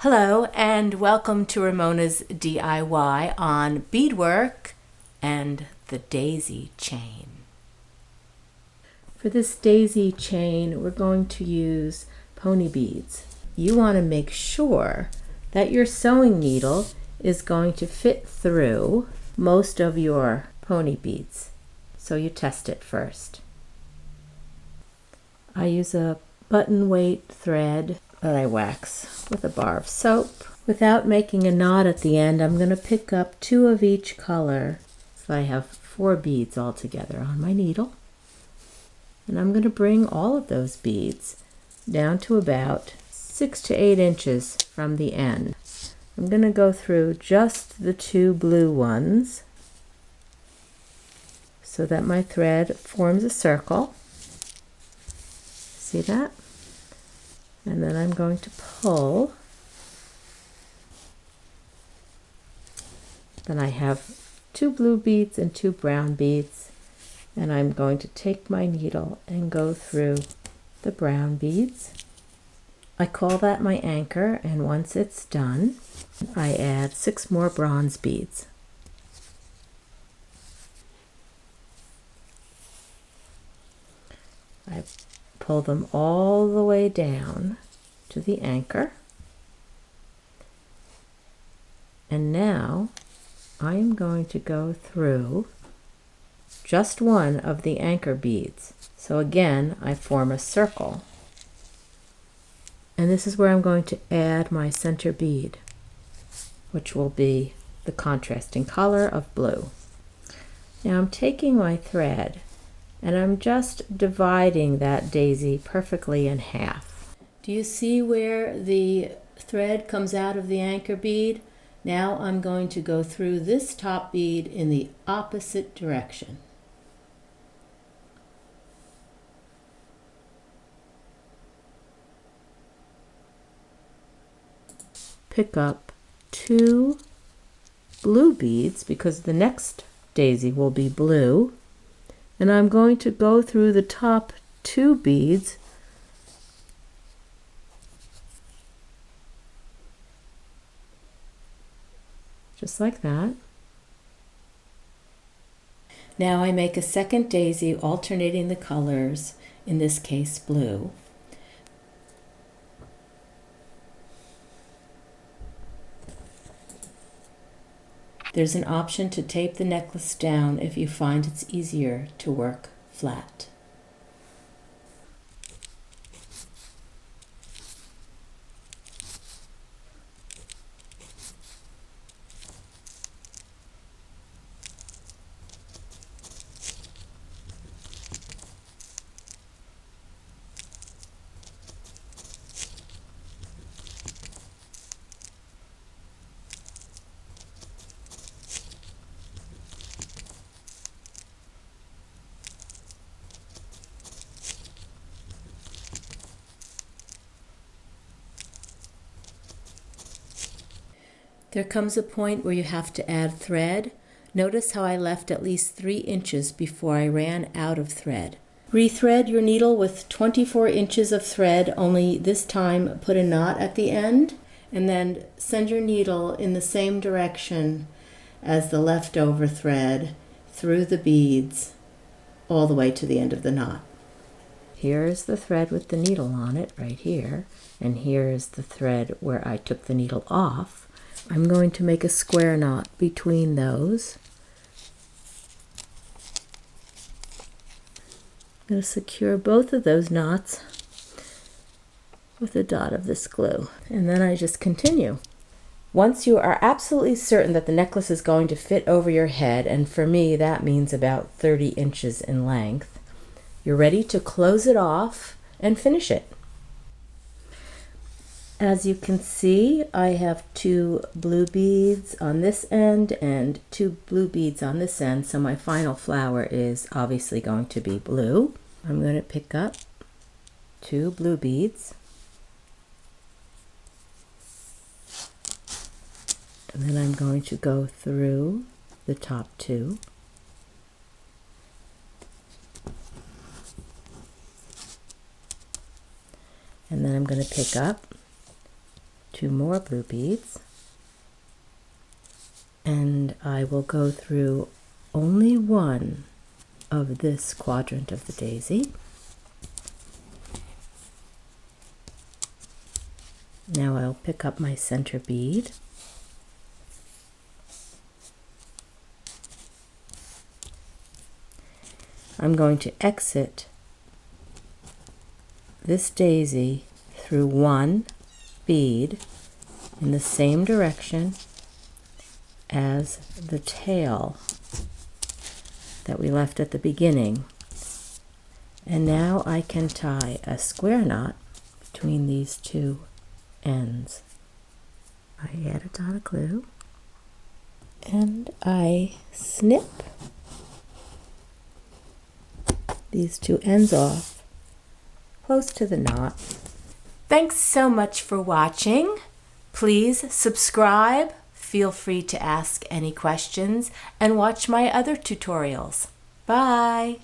Hello and welcome to Ramona's DIY on beadwork and the daisy chain. For this daisy chain, we're going to use pony beads. You want to make sure that your sewing needle is going to fit through most of your pony beads. So you test it first. I use a button weight thread that I wax with a bar of soap. Without making a knot at the end, I'm going to pick up 2 of each color. So I have 4 beads all together on my needle. And I'm going to bring all of those beads down to about 6 to 8 inches from the end. I'm going to go through just the 2 blue ones so that my thread forms a circle. See that? And then I'm going to pull. Then I have 2 blue beads and 2 brown beads. And I'm going to take my needle and go through the brown beads. I call that my anchor, and once it's done, I add 6 more bronze beads. I pull them all the way down to the anchor. And now I'm going to go through just one of the anchor beads. So again, I form a circle. And this is where I'm going to add my center bead, which will be the contrasting color of blue. Now I'm taking my thread and I'm just dividing that daisy perfectly in half. Do you see where the thread comes out of the anchor bead? Now I'm going to go through this top bead in the opposite direction. Pick up 2 blue beads because the next daisy will be blue. And I'm going to go through the top 2 beads just like that. Now I make a second daisy alternating the colors, in this case blue. There's an option to tape the necklace down if you find it's easier to work flat. There comes a point where you have to add thread. Notice how I left at least 3 inches before I ran out of thread. Rethread your needle with 24 inches of thread, only this time put a knot at the end, and then send your needle in the same direction as the leftover thread through the beads all the way to the end of the knot. Here's the thread with the needle on it right here, and here's the thread where I took the needle off. I'm going to make a square knot between those. I'm going to secure both of those knots with a dot of this glue, and then I just continue. Once you are absolutely certain that the necklace is going to fit over your head, and for me that means about 30 inches in length, you're ready to close it off and finish it. As you can see, I have 2 blue beads on this end and 2 blue beads on this end, so my final flower is obviously going to be blue. I'm going to pick up 2 blue beads, and then I'm going to go through the top 2. And then I'm going to pick up 2 more blue beads, and I will go through only one of this quadrant of the daisy. Now I'll pick up my center bead. I'm going to exit this daisy through one bead in the same direction as the tail that we left at the beginning. And now I can tie a square knot between these two ends. I add a dot of glue and I snip these two ends off close to the knot. Thanks so much for watching. Please subscribe, feel free to ask any questions, and watch my other tutorials. Bye!